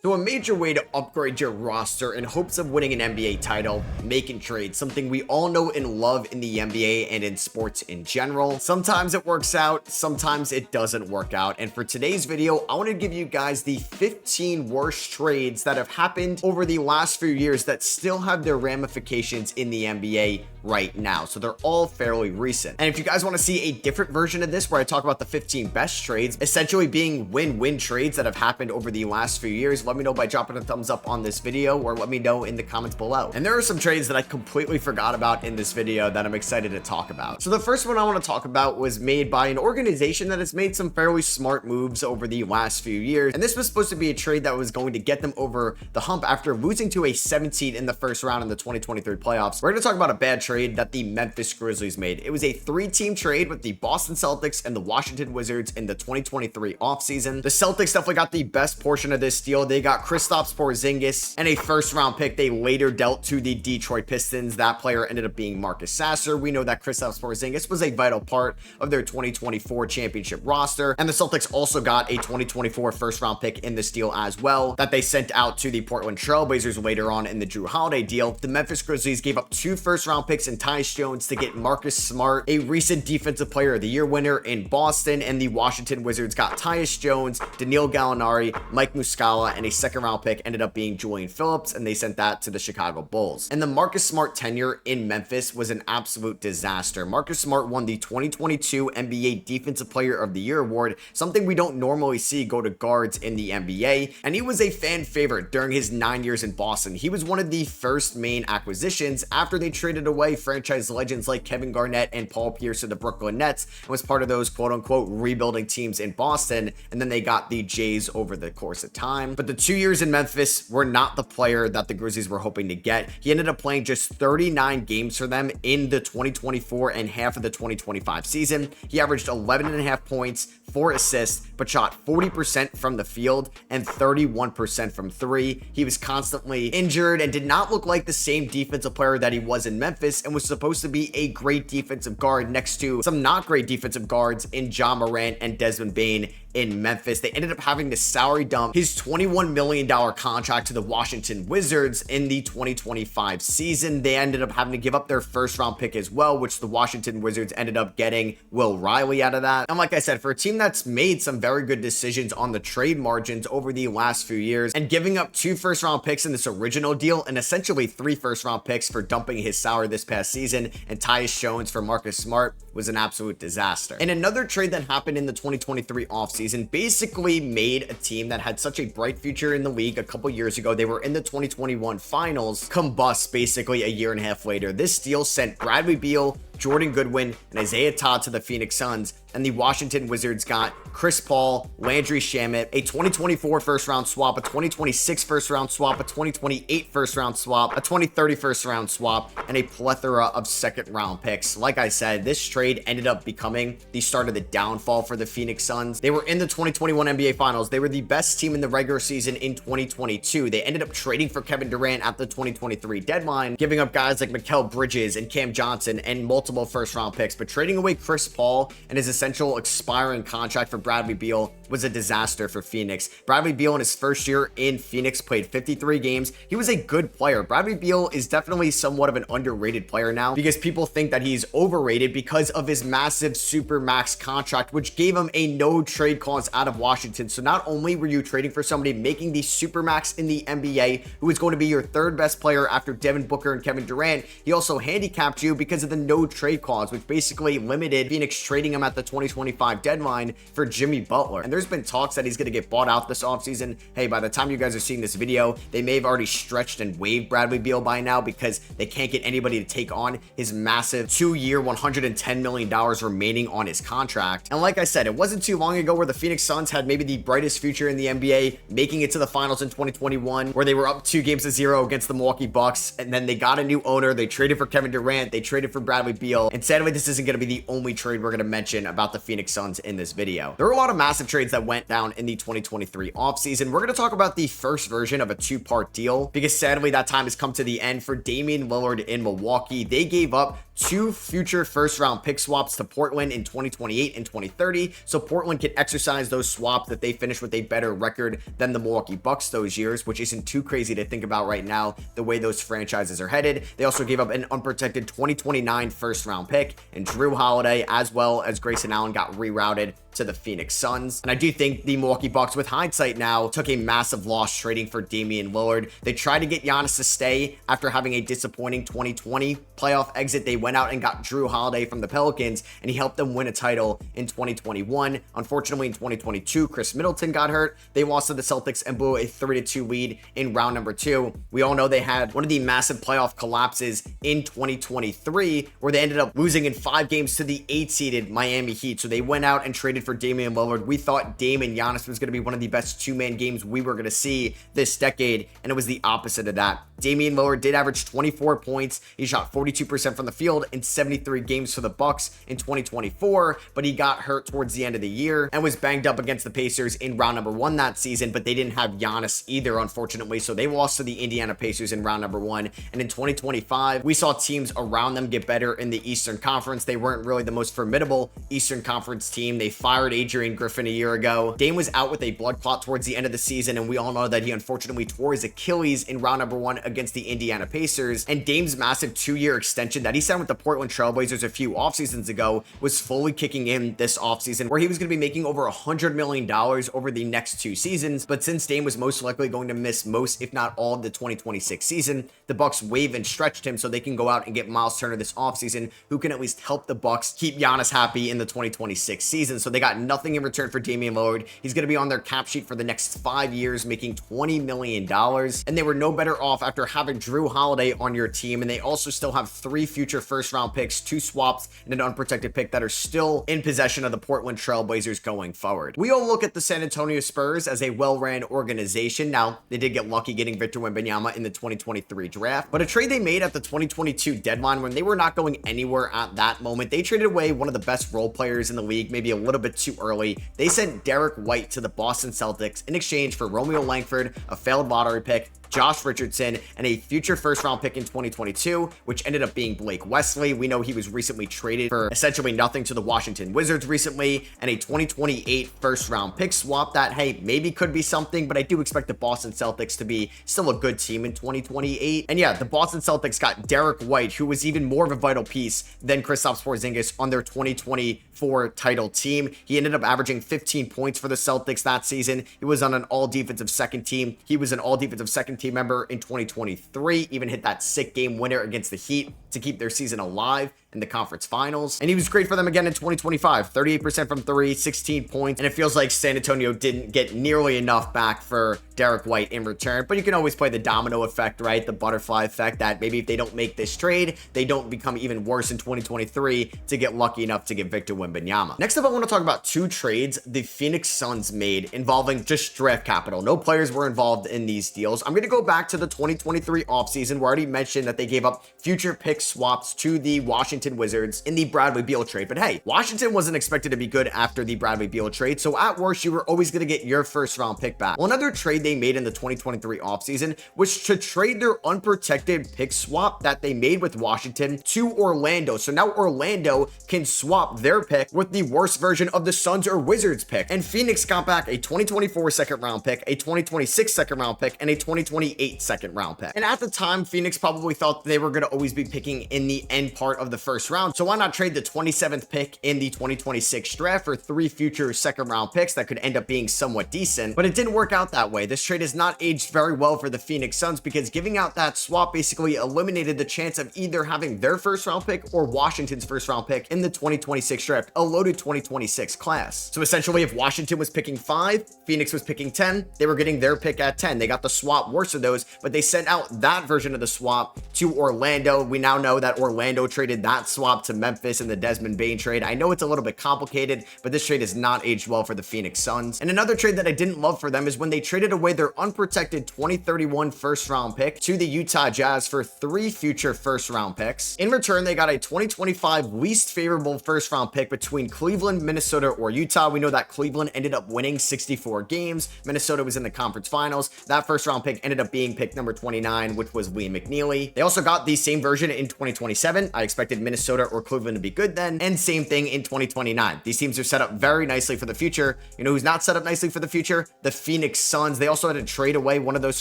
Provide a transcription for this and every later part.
So a major way to upgrade your roster in hopes of winning an NBA title, making trades, something we all know and love in the NBA and in sports in general. Sometimes it works out, sometimes it doesn't work out. And for today's video, I want to give you guys the 15 worst trades that have happened over the last few years that still have their ramifications in the NBA right now. So they're all fairly recent. And if you guys want to see a different version of this where I talk about the 15 best trades, essentially being win-win trades that have happened over the last few years, let me know by dropping a thumbs up on this video or let me know in the comments below. And there are some trades that I completely forgot about in this video that I'm excited to talk about. So the first one I want to talk about was made by an organization that has made some fairly smart moves over the last few years. And this was supposed to be a trade that was going to get them over the hump after losing to a 7 seed in the first round in the 2023 playoffs. We're going to talk about a bad trade that the Memphis Grizzlies made. It was a 3-team trade with the Boston Celtics and the Washington Wizards in the 2023 offseason. The Celtics definitely got the best portion of this deal. They got Kristaps Porzingis and a first-round pick they later dealt to the Detroit Pistons. That player ended up being Marcus Sasser. We know that Kristaps Porzingis was a vital part of their 2024 championship roster, and the Celtics also got a 2024 first-round pick in this deal as well that they sent out to the Portland Trail Blazers later on in the Jrue Holiday deal. The Memphis Grizzlies gave up 2 first-round picks and Tyus Jones to get Marcus Smart, a recent Defensive Player of the Year winner in Boston, and the Washington Wizards got Tyus Jones, Danilo Gallinari, Mike Muscala, and a second-round pick ended up being Julian Phillips, and they sent that to the Chicago Bulls. And the Marcus Smart tenure in Memphis was an absolute disaster. Marcus Smart won the 2022 NBA Defensive Player of the Year award, something we don't normally see go to guards in the NBA, and he was a fan favorite during his 9 years in Boston. He was one of the first main acquisitions after they traded away franchise legends like Kevin Garnett and Paul Pierce to the Brooklyn Nets, and was part of those quote-unquote rebuilding teams in Boston, and then they got the Jays over the course of time. But the 2 years in Memphis were not the player that the Grizzlies were hoping to get. He ended up playing just 39 games for them in the 2024 and half of the 2025 season. He averaged 11.5 points, 4 assists, but shot 40% from the field and 31% from 3. He was constantly injured and did not look like the same defensive player that he was in Memphis, and was supposed to be a great defensive guard next to some not great defensive guards in Ja Morant and Desmond Bane in Memphis. They ended up having to salary dump his $21 million contract to the Washington Wizards in the 2025 season. They ended up having to give up their first round pick as well, which the Washington Wizards ended up getting Will Riley out of that. And like I said, for a team that's made some very good decisions on the trade margins over the last few years and giving up 2 first round picks in this original deal and essentially 3 first round picks for dumping his salary this past season and Tyus Jones for Marcus Smart was an absolute disaster. And another trade that happened in the 2023 offseason basically made a team that had such a bright future in the league a couple years ago. They were in the 2021 finals, combust basically a year and a half later. This deal sent Bradley Beal, Jordan Goodwin, and Isaiah Todd to the Phoenix Suns, and the Washington Wizards got Chris Paul, Landry Shamet, a 2024 first-round swap, a 2026 first-round swap, a 2028 first-round swap, a 2030 first-round swap, and a plethora of second-round picks. Like I said, this trade ended up becoming the start of the downfall for the Phoenix Suns. They were in the 2021 NBA Finals. They were the best team in the regular season in 2022. They ended up trading for Kevin Durant at the 2023 deadline, giving up guys like Mikal Bridges and Cam Johnson and multiple first-round picks, but trading away Chris Paul and his essential expiring contract for Bradley Beal was a disaster for Phoenix. Bradley Beal in his first year in Phoenix played 53 games. He was a good player. Bradley Beal is definitely somewhat of an underrated player now because people think that he's overrated because of his massive super max contract, which gave him a no trade clause out of Washington. So not only were you trading for somebody making the super max in the NBA, who is going to be your 3rd best player after Devin Booker and Kevin Durant, he also handicapped you because of the no trade clause, which basically limited Phoenix trading him at the 2025 deadline for Jimmy Butler. And there's been talks that he's going to get bought out this offseason. Hey, by the time you guys are seeing this video, they may have already stretched and waived Bradley Beal by now because they can't get anybody to take on his massive 2-year, $110 million remaining on his contract. And like I said, it wasn't too long ago where the Phoenix Suns had maybe the brightest future in the NBA, making it to the finals in 2021, where they were up 2-0 against the Milwaukee Bucks, and then they got a new owner. They traded for Kevin Durant. They traded for Bradley Beal. And sadly, this isn't going to be the only trade we're going to mention about about the Phoenix Suns in this video. There are a lot of massive trades that went down in the 2023 offseason. We're going to talk about the first version of a two-part deal because sadly that time has come to the end for Damian Lillard in Milwaukee. They gave up 2 future first-round pick swaps to Portland in 2028 and 2030, so Portland can exercise those swaps if they finish with a better record than the Milwaukee Bucks those years, which isn't too crazy to think about right now, the way those franchises are headed. They also gave up an unprotected 2029 first-round pick, and Jrue Holiday, as well as Grayson Allen, got rerouted to the Phoenix Suns. And I do think the Milwaukee Bucks, with hindsight now, took a massive loss trading for Damian Lillard. They tried to get Giannis to stay after having a disappointing 2020 playoff exit. They went out and got Jrue Holiday from the Pelicans, and he helped them win a title in 2021. Unfortunately, in 2022, Chris Middleton got hurt. They lost to the Celtics and blew a 3-2 lead in round number 2. We all know they had one of the massive playoff collapses in 2023, where they ended up losing in 5 games to the 8-seeded Miami Heat. So they went out and traded for Damian Lillard. We thought Dame and Giannis was going to be one of the best two-man games we were going to see this decade, and it was the opposite of that. Damian Lillard did average 24 points. He shot 42% from the field in 73 games for the Bucks in 2024, but he got hurt towards the end of the year and was banged up against the Pacers in round number 1 that season, but they didn't have Giannis either, unfortunately, so they lost to the Indiana Pacers in round number 1. And in 2025, we saw teams around them get better in the Eastern Conference. They weren't really the most formidable Eastern Conference team. They fired Adrian Griffin a year ago. Dame was out with a blood clot towards the end of the season, and we all know that he unfortunately tore his Achilles in round number 1 against the Indiana Pacers. And Dame's massive 2-year extension that he signed with the Portland Trailblazers a few off seasons ago was fully kicking in this offseason, where he was going to be making over $100 million over the next 2 seasons. But since Dame was most likely going to miss most, if not all, of the 2026 season, the Bucks waived and stretched him so they can go out and get Miles Turner this offseason, who can at least help the Bucks keep Giannis happy in the 2026 season. So they got nothing in return for Damian Lillard. He's going to be on their cap sheet for the next 5 years, making $20 million. And they were no better off after having Jrue Holiday on your team. And they also still have 3 future first-round picks, 2 swaps, and an unprotected pick that are still in possession of the Portland Trailblazers going forward. We all look at the San Antonio Spurs as a well-ran organization. Now, they did get lucky getting Victor Wembanyama in the 2023 draft, but a trade they made at the 2022 deadline when they were not going anywhere at that moment, they traded away one of the best role players in the league, maybe a little bit too early. They sent Derek White to the Boston Celtics in exchange for Romeo Langford, a failed lottery pick, Josh Richardson, and a future first-round pick in 2022, which ended up being Blake Wesley. We know he was recently traded for essentially nothing to the Washington Wizards recently, and a 2028 first-round pick swap that, hey, maybe could be something, but I do expect the Boston Celtics to be still a good team in 2028. And yeah, the Boston Celtics got Derek White, who was even more of a vital piece than Kristaps Porzingis on their 2024 title team. He ended up averaging 15 points for the Celtics that season. He was on an all-defensive second team. He was an all-defensive second team member in 2023, even hit that sick game winner against the Heat to keep their season alive in the conference finals. And he was great for them again in 2025, 38% from 3, 16 points. And it feels like San Antonio didn't get nearly enough back for Derek White in return, but you can always play the domino effect, right? The butterfly effect that maybe if they don't make this trade, they don't become even worse in 2023 to get lucky enough to get Victor Wembanyama. Next up, I want to talk about 2 trades the Phoenix Suns made involving just draft capital. No players were involved in these deals. I'm going to go back to the 2023 offseason where I already mentioned that they gave up future pick swaps to the Washington Wizards in the Bradley Beal trade. But hey, Washington wasn't expected to be good after the Bradley Beal trade, so at worst, you were always going to get your first-round pick back. Well, another trade they made in the 2023 offseason was to trade their unprotected pick swap that they made with Washington to Orlando. So now Orlando can swap their pick with the worst version of the Suns or Wizards pick. And Phoenix got back a 2024 second-round pick, a 2026 second-round pick, and a 2028 second-round pick. And at the time, Phoenix probably thought they were going to always be picking in the end part of the first round. So why not trade the 27th pick in the 2026 draft for 3 future second-round picks that could end up being somewhat decent? But it didn't work out that way. This trade has not aged very well for the Phoenix Suns because giving out that swap basically eliminated the chance of either having their first-round pick or Washington's first-round pick in the 2026 draft, a loaded 2026 class. So essentially, if Washington was picking 5, Phoenix was picking 10, they were getting their pick at 10. They got the swap worse of those, but they sent out that version of the swap to Orlando. We now know that Orlando traded that swap to Memphis in the Desmond Bane trade. I know it's a little bit complicated, but this trade has not aged well for the Phoenix Suns. And another trade that I didn't love for them is when they traded away their unprotected 2031 first round pick to the Utah Jazz for 3 future first round picks. In return, they got a 2025 least favorable first round pick between Cleveland, Minnesota, or Utah. We know that Cleveland ended up winning 64 games. Minnesota was in the conference finals. That first round pick ended up being pick number 29, which was Liam McNeely. They also got the same version in 2027. I expected Minnesota or Cleveland to be good then, and same thing in 2029. These teams are set up very nicely for the future. You know who's not set up nicely for the future? The Phoenix Suns. They also had to trade away one of those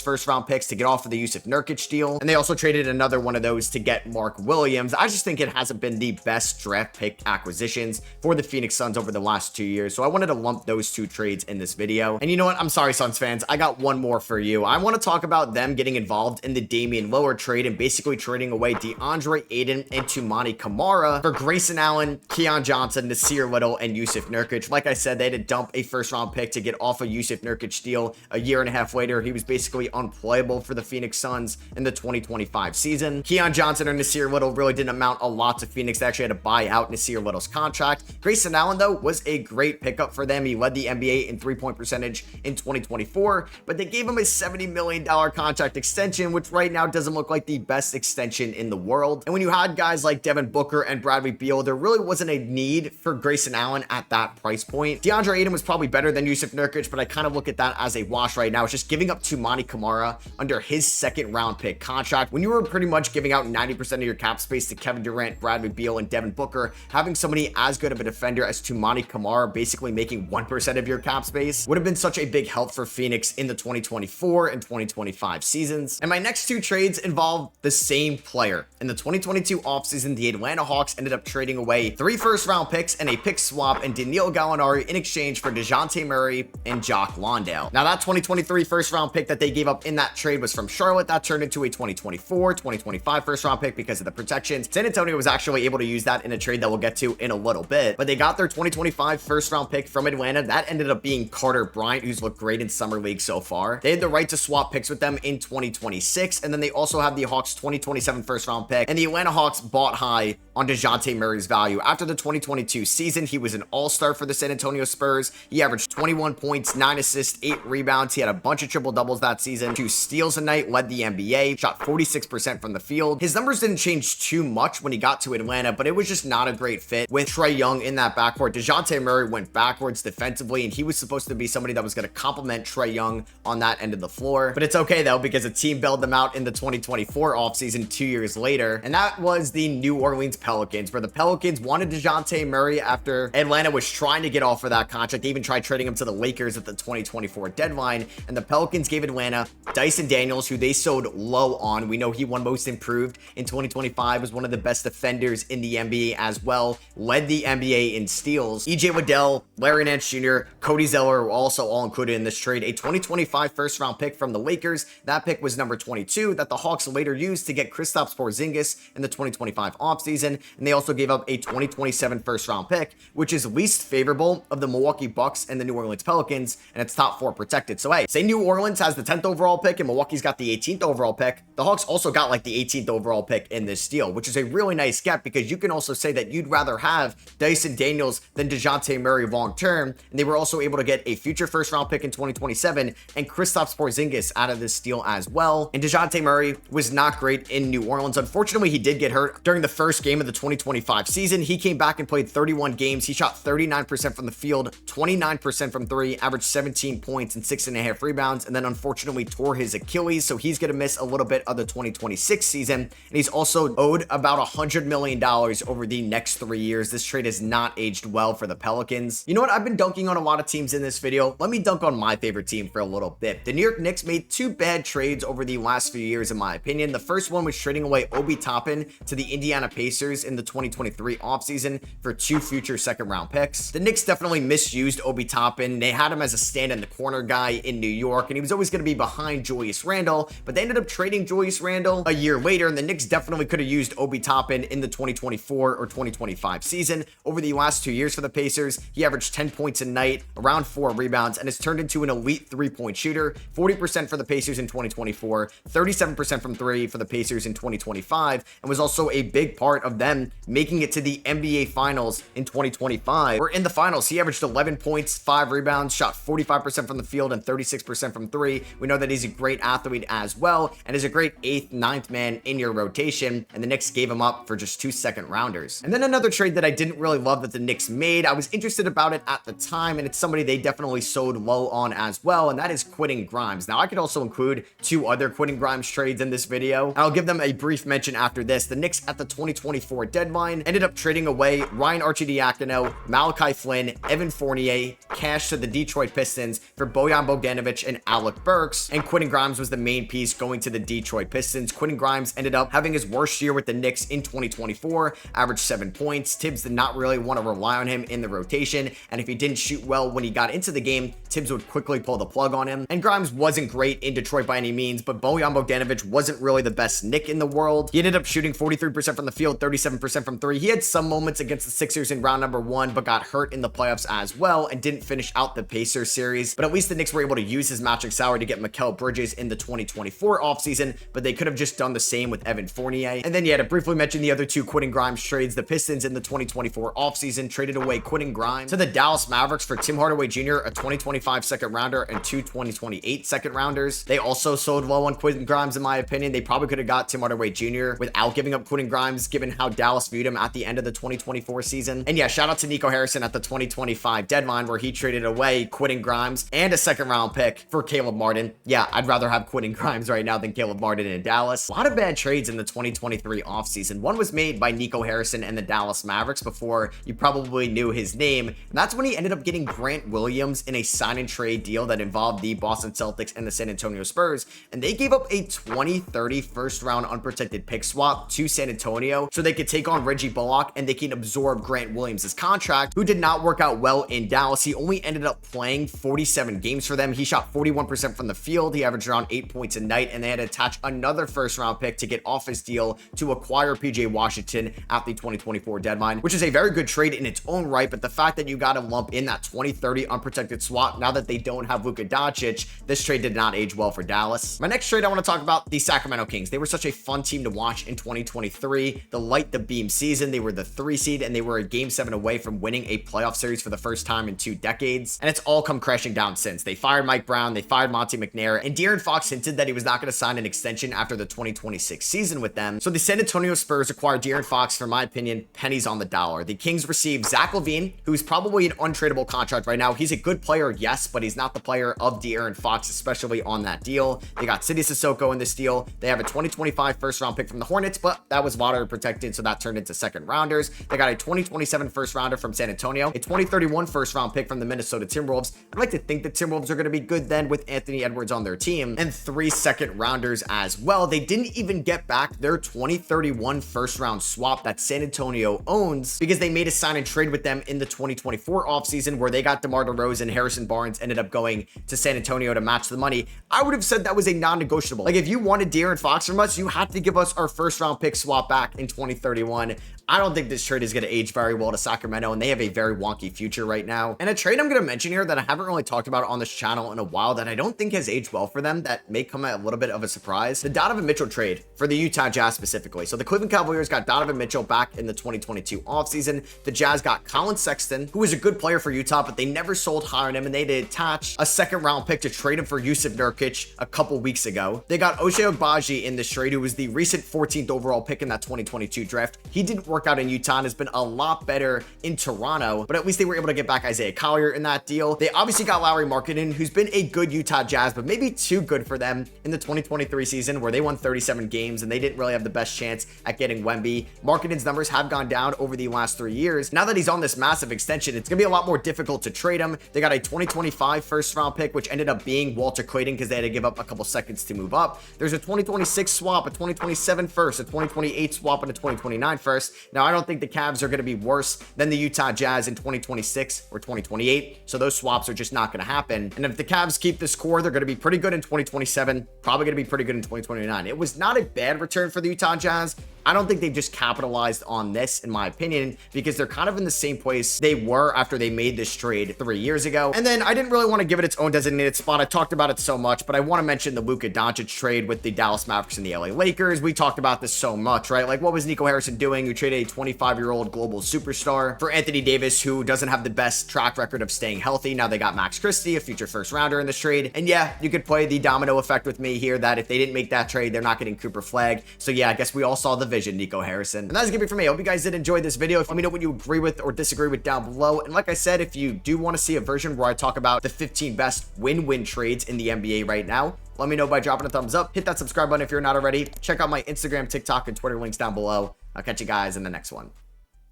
first round picks to get off of the Yusuf Nurkic deal, and they also traded another one of those to get Mark Williams. I just think it hasn't been the best draft pick acquisitions for the Phoenix Suns over the last 2 years, so I wanted to lump those 2 trades in this video. And you know what? I'm sorry, Suns fans. I got one more for you. I want to talk about them getting involved in the Damian Lillard trade and basically trading away DeAndre Ayton and Toumani Camara for Grayson Allen, Keon Johnson, Nasir Little, and Yusuf Nurkic. Like I said, they had to dump a first round pick to get off a Yusuf Nurkic deal. A year and a half later, he was basically unplayable for the Phoenix Suns in the 2025 season. Keon Johnson or Nasir Little really didn't amount a lot to Phoenix. They actually had to buy out Nasir Little's contract. Grayson Allen, though, was a great pickup for them. He led the NBA in three-point percentage in 2024, but they gave him a $70 million contract extension, which right now doesn't look like the best extension in the world. And when you had guys like Devin Booker and Bradley Beal, there really wasn't a need for Grayson Allen at that price point. DeAndre Ayton was probably better than Yusuf Nurkic, but I kind of look at that as a wash right now. It's just giving up Toumani Camara under his second round pick contract. When you were pretty much giving out 90% of your cap space to Kevin Durant, Bradley Beal, and Devin Booker, having somebody as good of a defender as Toumani Camara basically making 1% of your cap space would have been such a big help for Phoenix in the 2024 and 2025 seasons. And my next 2 trades involve the same player. In the 2022 offseason, the Atlanta Hawks ended up trading away 3 first-round picks and a pick swap and Danilo Gallinari in exchange for Dejounte Murray and Jock Landale. Now, that 2023 first-round pick that they gave up in that trade was from Charlotte. That turned into a 2024, 2025 first-round pick because of the protections. San Antonio was actually able to use that in a trade that we'll get to in a little bit, but they got their 2025 first-round pick from Atlanta. That ended up being Carter Bryant, who's looked great in Summer League so far. They had the right to swap picks with them in 2026, and then they also have the Hawks 2027 first-round pick, and the Atlanta Hawks bought high on Dejounte Murray's value. After the 2022 season, he was an all-star for the San Antonio Spurs. He averaged 21 points, 9 assists, 8 rebounds. He had a bunch of triple-doubles that season, 2 steals a night, led the NBA, shot 46% from the field. His numbers didn't change too much when he got to Atlanta, but it was just not a great fit with Trae Young in that backcourt. Dejounte Murray went backwards defensively, and he was supposed to be somebody that was going to complement Trae Young on that end of the floor. But it's okay, though, because a team bailed them out in the 2024 offseason 2 years later, and that was the New Orleans Pelicans, where the Pelicans wanted Dejounte Murray after Atlanta was trying to get off for that contract. They even tried trading him to the Lakers at the 2024 deadline, and the Pelicans gave Atlanta Tyson Daniels, who they sold low on. We know he won Most Improved in 2025, was one of the best defenders in the NBA as well, led the NBA in steals. EJ Liddell, Larry Nance Jr., Cody Zeller were also all included in this trade. A 2025 first-round pick from the Lakers. That pick was number 22 that the Hawks later used to get Kristaps Porzingis in the 2025 offseason, and they also gave up a 2027 first-round pick, which is least favorable of the Milwaukee Bucks and the New Orleans Pelicans, and it's top 4 protected. So hey, say New Orleans has the 10th overall pick and Milwaukee's got the 18th overall pick, the Hawks also got like the 18th overall pick in this deal, which is a really nice get because you can also say that you'd rather have Tyson Daniels than Dejounte Murray long-term, and they were also able to get a future first-round pick in 2027 and Kristaps Porzingis out of this deal as well. And Dejounte Murray was not great in New Orleans. Unfortunately, he did get hurt during the first game of the 2025 season. He came back and played 31 games. He shot 39% from the field, 29% from 3, averaged 17 points and 6.5 rebounds, and then unfortunately tore his Achilles, so he's going to miss a little bit of the 2026 season, and he's also owed about $100 million over the next 3 years. This trade has not aged well for the Pelicans. You know what? I've been dunking on a lot of teams in this video. Let me dunk on my favorite team for a little bit. The New York Knicks made 2 bad trades over the last few years, in my opinion. The first one was trading away Obi Toppin to the Indiana Pacers in the 2023 offseason for 2 future second-round picks. The Knicks definitely misused Obi Toppin. They had him as a stand-in-the-corner guy in New York, and he was always going to be behind Julius Randle, but they ended up trading Julius Randle a year later, and the Knicks definitely could have used Obi Toppin in the 2024 or 2025 season. Over the last 2 years for the Pacers, he averaged 10 points a night, around 4 rebounds, and has turned into an elite 3-point shooter. 40% for the Pacers in 2024, 37% from 3 for the Pacers in 2025 and was also a big part of them making it to the NBA Finals in 2025. Where in the finals, he averaged 11 points, 5 rebounds, shot 45% from the field and 36% from three. We know that he's a great athlete as well and is a great 8th, 9th man in your rotation, and the Knicks gave him up for just 2 second-rounders. And then another trade that I didn't really love that the Knicks made, I was interested about it at the time, and it's somebody they definitely sold low on as well, and that is Quinn Grimes. Now, I could also include 2 other Quinn Grimes trades in this video, and I'll give them a brief mention after this. The Knicks at the 2024 deadline ended up trading away Ryan Arcidiacono, Malachi Flynn, Evan Fournier, cash to the Detroit Pistons for Bojan Bogdanovic and Alec Burks, and Quinn Grimes was the main piece going to the Detroit Pistons. Quinn Grimes ended up having his worst year with the Knicks in 2024, averaged 7 points. Tibbs did not really want to rely on him in the rotation, and if he didn't shoot well when he got into the game, Tibbs would quickly pull the plug on him. And Grimes wasn't great in Detroit by any means, but Bojan Bogdanovic wasn't really the best Knick in the world. He ended up shooting 43% from the field, 37% from three. He had some moments against the Sixers in round number 1, but got hurt in the playoffs as well and didn't finish out the Pacers series. But at least the Knicks were able to use his matching salary to get Mikal Bridges in the 2024 offseason, but they could have just done the same with Evan Fournier. And then, yeah, to briefly mention the other 2 Quinn Grimes trades, the Pistons in the 2024 offseason traded away Quinn Grimes to the Dallas Mavericks for Tim Hardaway Jr., a 2025 second rounder, and 2 2028 second rounders. They also sold low on Quinn Grimes, in my opinion. They probably could have got Tim Hardaway Jr. without giving up Quinn Grimes, given how Dallas viewed him at the end of the 2024 season. And yeah, shout out to Nico Harrison at the 2025 deadline, where he traded away Quinn Grimes and a second round pick for Caleb Martin. Yeah, I'd rather have Quinn Grimes right now than Caleb Martin in Dallas. A lot of bad trades in the 2023 offseason. One was made by Nico Harrison and the Dallas Mavericks before you probably knew his name, and that's when he ended up getting Grant Williams in a sign and trade deal that involved the Boston Celtics and the San Antonio Spurs, and they gave up a 2030 first round unprotected pick swap to San Antonio so they could take on Reggie Bullock and they can absorb Grant Williams' contract, who did not work out well in Dallas. He only ended up playing 47 games for them. He shot 41% from the field. He averaged around 8 points a night, and they had to attach another first round pick to get off his deal to acquire PJ Washington at the 2024 deadline, which is a very good trade in its own right. But the fact that you got to lump in that 2030 unprotected swap now that they don't have Luka Doncic, this trade did not age well for Dallas. My next trade I want to talk about, the Sacramento Kings. They were such a fun team to watch in 2023. The light the beam season, they were the 3 seed and they were a game 7 away from winning a playoff series for the first time in 2 decades. And it's all come crashing down since. They fired Mike Brown, they fired Monty McNair, and Darren Fox hinted that he was not going to sign an extension after the 2026 season with them. So the San Antonio Spurs acquired Darren Fox for, my opinion, pennies on the dollar. The Kings received Zach LaVine, who's probably an untradeable contract right now. He's a good player, yes, but he's not the player of De'Aaron Fox, especially on that deal. They got Sidy Cissoko in this deal. They have a 2025 first round pick from the Hornets, but that was lottery protected, so that turned into second rounders. They got a 2027 first rounder from San Antonio, a 2031 first round pick from the Minnesota Timberwolves. I'd like to think the Timberwolves are going to be good then with Anthony Edwards on their team, and 3 second rounders as well. They didn't even get back their 2031 first round swap that San Antonio owns because they made a sign and trade with them in the 2024 offseason where they got DeMar DeRozan. Harrison Barnes ended up going to San Antonio to match the money. I would have said that was a non-negotiable. Like, if you wanted De'Aaron Fox from us, you had to give us our first round pick swap back in 2031. I don't think this trade is going to age very well to Sacramento, and they have a very wonky future right now. And a trade I'm going to mention here that I haven't really talked about on this channel in a while that I don't think has aged well for them, that may come at a little bit of a surprise. The Donovan Mitchell trade for the Utah Jazz specifically. So the Cleveland Cavaliers got Donovan Mitchell back in the 2022 offseason. The Jazz got Colin Sexton, who was a good player for Utah, but they never sold high on him, and they did attach a second round pick to trade him for Yusuf Nurkic a couple weeks ago. They got Ochai Agbaji in this trade, who was the recent 14th overall pick in that 2022 draft. He didn't work out in Utah and has been a lot better in Toronto, but at least they were able to get back Isaiah Collier in that deal. They obviously got Lauri Markkanen, who's been a good Utah Jazz, but maybe too good for them in the 2023 season where they won 37 games and they didn't really have the best chance at getting Wemby. Markkanen's numbers have gone down over the last 3 years. Now that he's on this massive extension, it's gonna be a lot more difficult to trade him. They got a 2025 first round pick, which ended up being Walter Clayton because they had to give up a couple seconds to move up. There's a 2026 swap, a 2027 first, a 2028 swap, and a 2029 first. Now, I don't think the Cavs are going to be worse than the Utah Jazz in 2026 or 2028, so those swaps are just not going to happen. And if the Cavs keep this core, they're going to be pretty good in 2027, probably going to be pretty good in 2029. It was not a bad return for the Utah Jazz, I don't think they've just capitalized on this, in my opinion, because they're kind of in the same place they were after they made this trade 3 years ago. And then I didn't really want to give it its own designated spot. I talked about it so much, but I want to mention the Luka Doncic trade with the Dallas Mavericks and the LA Lakers. We talked about this so much, right? Like, what was Nico Harrison doing, who traded a 25-year-old global superstar for Anthony Davis, who doesn't have the best track record of staying healthy? Now they got Max Christie, a future first rounder in this trade. And yeah, you could play the domino effect with me here that if they didn't make that trade, they're not getting Cooper Flag. So yeah, I guess we all saw the vision, Nico Harrison. And that's gonna be it for me. I hope you guys did enjoy this video. Let me know what you agree with or disagree with down below. And like I said, if you do want to see a version where I talk about the 15 best win-win trades in the NBA right now, let me know by dropping a thumbs up. Hit that subscribe button if you're not already. Check out my Instagram, TikTok, and Twitter links down below. I'll catch you guys in the next one.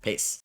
Peace.